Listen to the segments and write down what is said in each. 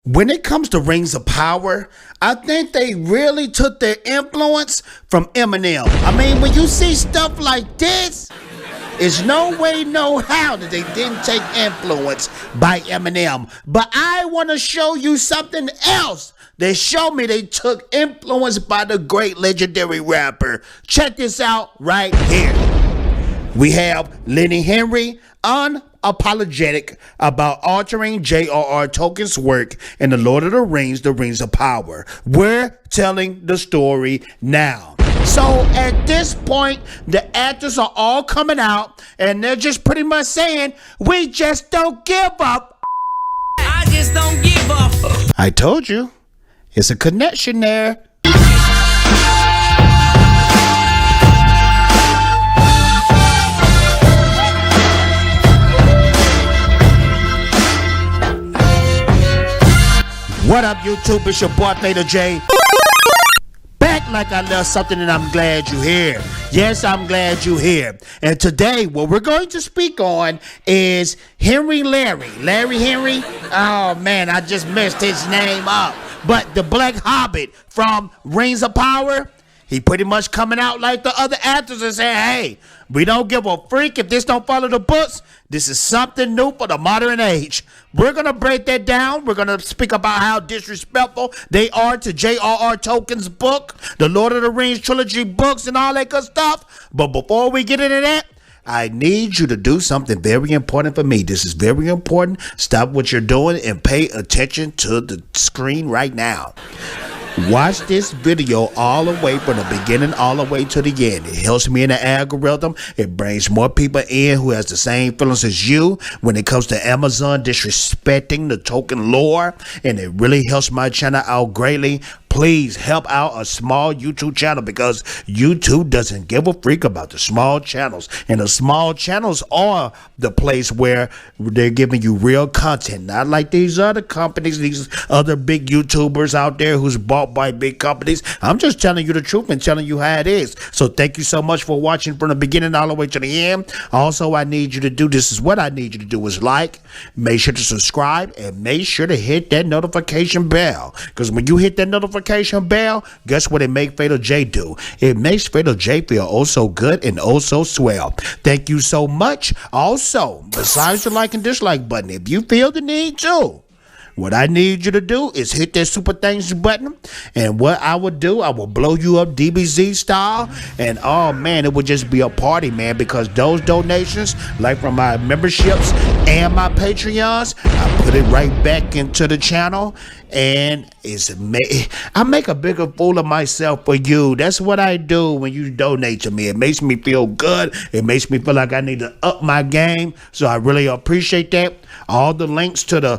When it comes to Rings of Power, I think they really took their influence from Eminem. I mean, when you see stuff like this, there's no way, no how that they didn't take influence by Eminem. But I want to show you something else. They show me they took influence by the great legendary rapper. Check this out right here. We have Henry unapologetic about altering J.R.R. Tolkien's work in The Lord of the Rings of Power. We're telling the story now. So at this point, the actors are all coming out and they're just pretty much saying, we just don't give up. I just don't give up. I told you, it's a connection there. What up, YouTube? It's your boy, Theta J. Back like I love something, and I'm glad you're here. Yes, I'm glad you're here. And today, what we're going to speak on is Henry Lenny. Larry Henry? Oh, man, I just messed his name up. But the Black Hobbit from Rings of Power, he pretty much coming out like the other actors and saying, hey, we don't give a freak if this don't follow the books. This is something new for the modern age. We're going to break that down. We're going to speak about how disrespectful they are to J.R.R. Tolkien's book, the Lord of the Rings trilogy books and all that good stuff. But before we get into that, I need you to do something very important for me. This is very important. Stop what you're doing and pay attention to the screen right now. Watch this video all the way from the beginning all the way to the end. It helps me in the algorithm. It brings more people in who has the same feelings as you when it comes to Amazon disrespecting the Tolkien lore. And it really helps my channel out greatly. Please help out a small YouTube channel because YouTube doesn't give a freak about the small channels. And the small channels are the place where they're giving you real content. Not like these other companies, these other big YouTubers out there who's bought by big companies. I'm just telling you the truth and telling you how it is. So thank you so much for watching from the beginning all the way to the end. Also, I need you to do, this is what I need you to do is like, make sure to subscribe, and make sure to hit that notification bell. Because when you hit that notification bell, guess what it makes Fatal J do? It makes Fatal J feel oh so good and oh so swell. Thank you so much. Also, besides the like and dislike button, if you feel the need to, what I need you to do is hit that super thanks button, and what I will do, I will blow you up DBZ style, and oh man, it would just be a party, man, because those donations, like from my memberships and my Patreons, I put it right back into the channel, and I make a bigger fool of myself for you. That's what I do when you donate to me. It makes me feel good. It makes me feel like I need to up my game, so I really appreciate that. All the links to the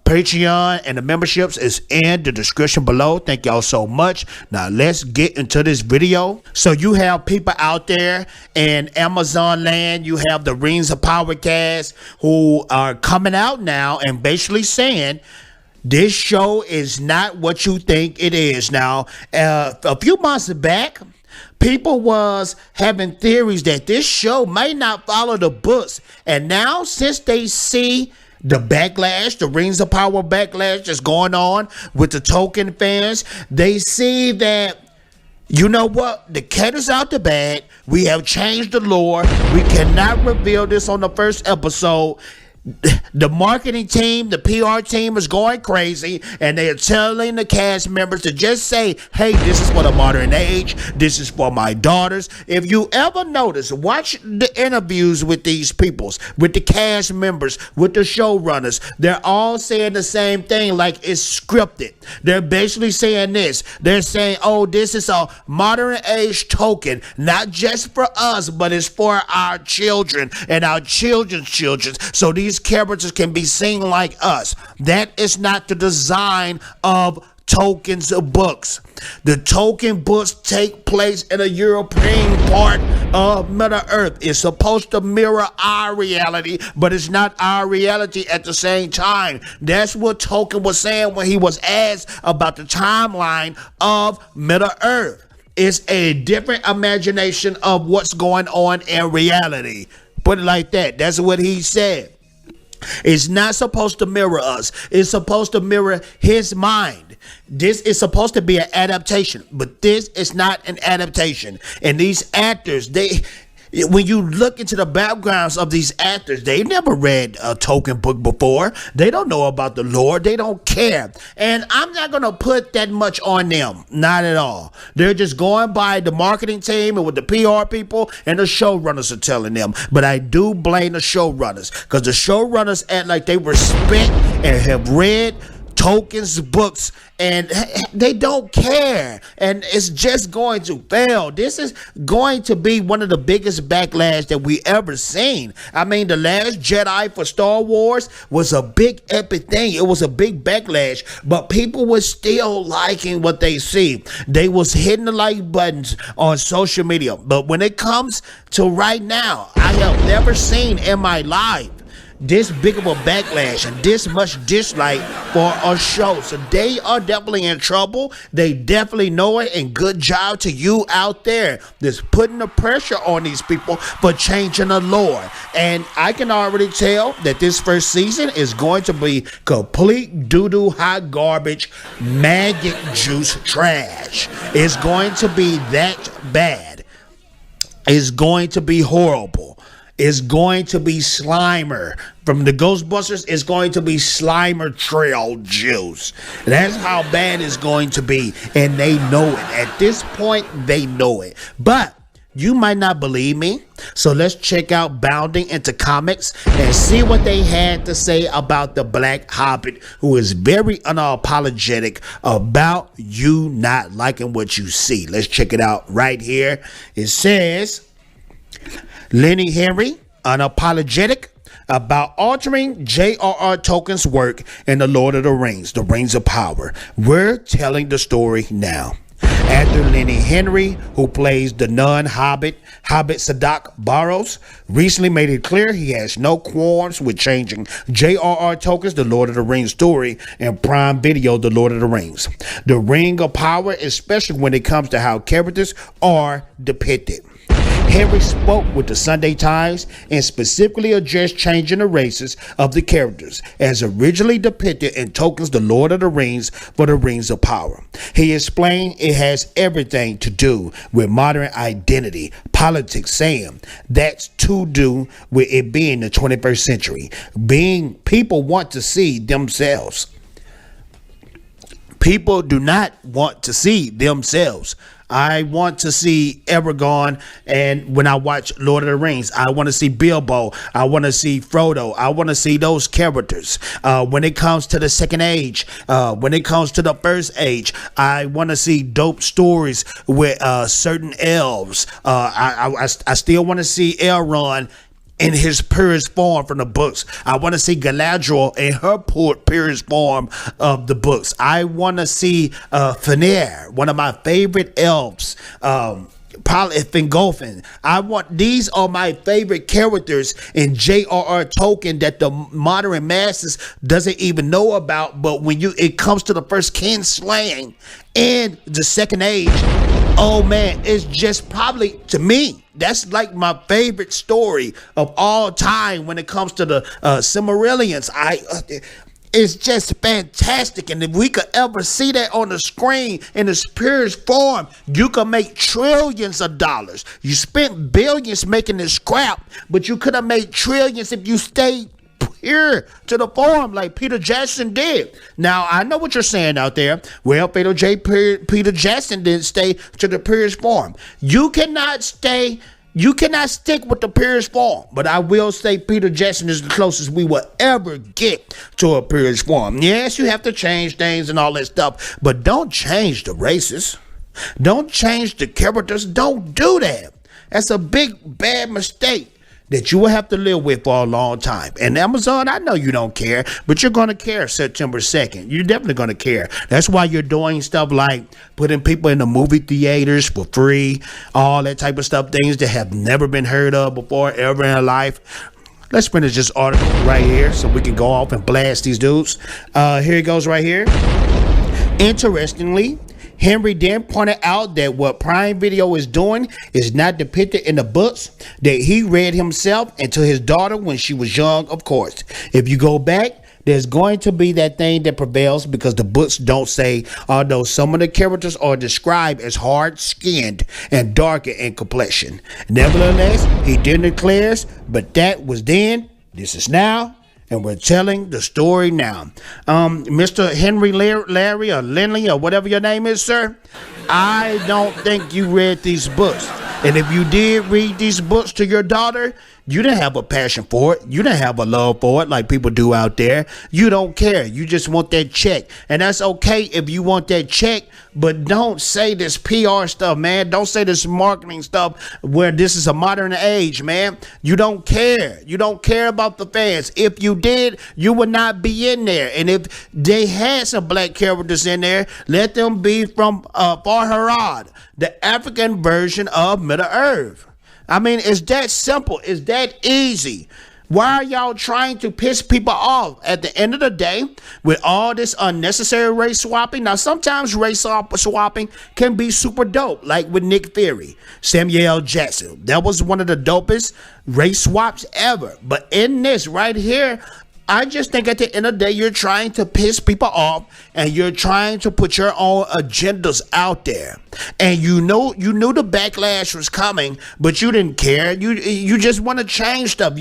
Patreon and the memberships is in the description below. Thank y'all so much. Now let's get into this video. So you have people out there in Amazon land. You have the Rings of Power cast who are coming out now and basically saying this show is not what you think it is. Now, a few months back, people was having theories that this show might not follow the books. And now, since they see the backlash, the Rings of Power backlash that's going on with the Tolkien fans, they see that, you know what, the cat is out the bag. We have changed the lore. We cannot reveal this on the first episode. The marketing team, the PR team is going crazy, and they are telling the cast members to just say, hey, this is for the modern age. This is for my daughters. If you ever notice, watch the interviews with these peoples, with the cast members, with the showrunners. They're all saying the same thing, like it's scripted. They're basically saying this. They're saying, oh, this is a modern age Tolkien, not just for us, but it's for our children and our children's children. So these characters can be seen like us. That is not the design of Tolkien's books. The Tolkien books take place in a European part of Middle Earth. It's supposed to mirror our reality, but it's not our reality at the same time. That's what Tolkien was saying when he was asked about the timeline of Middle Earth. It's a different imagination of what's going on in reality. Put it like that. That's what he said. It's not supposed to mirror us. It's supposed to mirror his mind. This is supposed to be an adaptation, but this is not an adaptation. And these actors, when you look into the backgrounds of these actors, they never read a Tolkien book before. They don't know about the lore. They don't care. And I'm not going to put that much on them. Not at all. They're just going by the marketing team and what the PR people and the showrunners are telling them. But I do blame the showrunners, because the showrunners act like they respect and have read Tolkien's books, and they don't care, and it's just going to fail. This is going to be one of the biggest backlash that we ever seen. I mean, The Last Jedi for Star Wars was a big epic thing. It was a big backlash, but people were still liking what they see. They was hitting the like buttons on social media. But when it comes to right now, I have never seen in my life this big of a backlash and this much dislike for a show. So they are definitely in trouble. They definitely know it, and good job to you out there that's putting the pressure on these people for changing the lore. And I can already tell that this first season is going to be complete doo-doo, hot garbage, maggot juice trash. It's going to be that bad. It's going to be horrible. It's going to be Slimer. From the Ghostbusters, it's going to be Slimer trail juice. That's how bad it's going to be. And they know it. At this point, they know it. But you might not believe me. So let's check out Bounding into Comics and see what they had to say about the Black Hobbit, who is very unapologetic about you not liking what you see. Let's check it out right here. It says, Lenny Henry, unapologetic about altering J.R.R. Tolkien's work in The Lord of the Rings of Power. We're telling the story now. Actor Lenny Henry, who plays the non-Hobbit, Sadak Barrows, recently made it clear he has no qualms with changing J.R.R. Tolkien's The Lord of the Rings story in Prime Video, The Lord of the Rings. The Ring of Power, especially when it comes to how characters are depicted. Henry spoke with the Sunday Times and specifically addressed changing the races of the characters as originally depicted in Tolkien's The Lord of the Rings for the Rings of Power. He explained it has everything to do with modern identity, politics, saying that's to do with it being the 21st century. People want to see themselves. People do not want to see themselves. I want to see Aragorn, and when I watch Lord of the Rings, I want to see Bilbo. I want to see Frodo. I want to see those characters. When it comes to the Second Age, when it comes to the First Age, I want to see dope stories with certain elves. I still want to see Elrond in his purest form from the books. I want to see Galadriel in her purest form of the books. I want to see Fenrir, one of my favorite elves, probably Fingolfin. These are my favorite characters in J.R.R. Tolkien that the modern masses doesn't even know about. But when it comes to the first kin slaying and the Second Age, oh man, it's just probably, to me, that's like my favorite story of all time when it comes to the Silmarillions. It's just fantastic, and if we could ever see that on the screen in its purest form, you could make trillions of dollars. You spent billions making this crap, but you could have made trillions if you stayed pure to the form like Peter Jackson did. Now, I know what you're saying out there. Well, Peter Jackson didn't stay to the purest form. You cannot stick with the purest form, but I will say Peter Jackson is the closest we will ever get to a purest form. Yes, you have to change things and all that stuff, but don't change the races. Don't change the characters. Don't do that. That's a big, bad mistake that you will have to live with for a long time. And Amazon, I know you don't care, but you're going to care September 2nd. You're definitely going to care. That's why you're doing stuff like putting people in the movie theaters for free, all that type of stuff, things that have never been heard of before ever in life. Let's finish this article right here so we can go off and blast these dudes. Here it goes right here. Interestingly, Henry then pointed out that what Prime Video is doing is not depicted in the books that he read himself and to his daughter when she was young, of course. If you go back, there's going to be that thing that prevails because the books don't say, although some of the characters are described as hard-skinned and darker in complexion. Nevertheless, he then declares, but that was then, this is now, and we're telling the story now. Mr. Henry Larry or Lenny or whatever your name is, sir, I don't think you read these books. And if you did read these books to your daughter, you didn't have a passion for it. You didn't have a love for it like people do out there. You don't care. You just want that check. And that's okay if you want that check, but don't say this PR stuff, man. Don't say this marketing stuff where this is a modern age, man. You don't care. You don't care about the fans. If you did, you would not be in there. And if they had some black characters in there, let them be from Farharad, the African version of Middle-earth. I mean, it's that simple. It's that easy. Why are y'all trying to piss people off? At the end of the day, with all this unnecessary race swapping, now sometimes race swapping can be super dope, like with Nick Fury, Samuel L. Jackson. That was one of the dopest race swaps ever. But in this right here, I just think at the end of the day, you're trying to piss people off and you're trying to put your own agendas out there. And you knew the backlash was coming, but you didn't care. You just want to change stuff.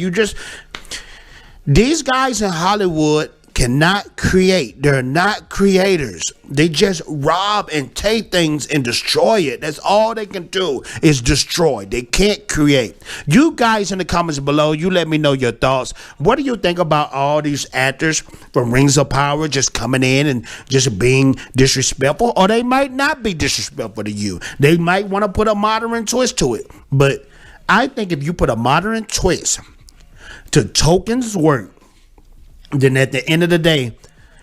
These guys in Hollywood cannot create. They're not creators. They just rob and take things and destroy it. That's all they can do is destroy. They can't create. You guys in the comments below, you let me know your thoughts. What do you think about all these actors from Rings of Power just coming in and just being disrespectful? Or they might not be disrespectful to you. They might want to put a modern twist to it. But I think if you put a modern twist to Tolkien's work, then at the end of the day,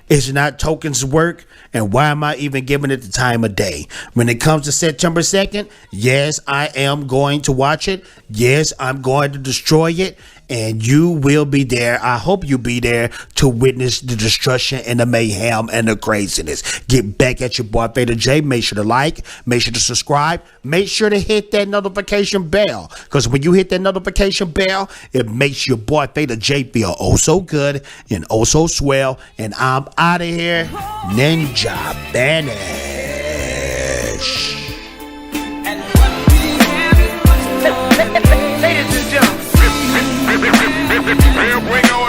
it's not Tolkien's work, and why am I even giving it the time of day? When it comes to September 2nd, yes, I am going to watch it. Yes, I'm going to destroy it, and you will be there. I hope you be there to witness the destruction and the mayhem and the craziness. Get back at your boy Vader J. Make sure to like, make sure to subscribe, make sure to hit that notification bell, because when you hit that notification bell, it makes your boy Vader J feel oh so good and oh so swell. And I'm out of here, Ninja Banish. Ladies and gentlemen, here we go.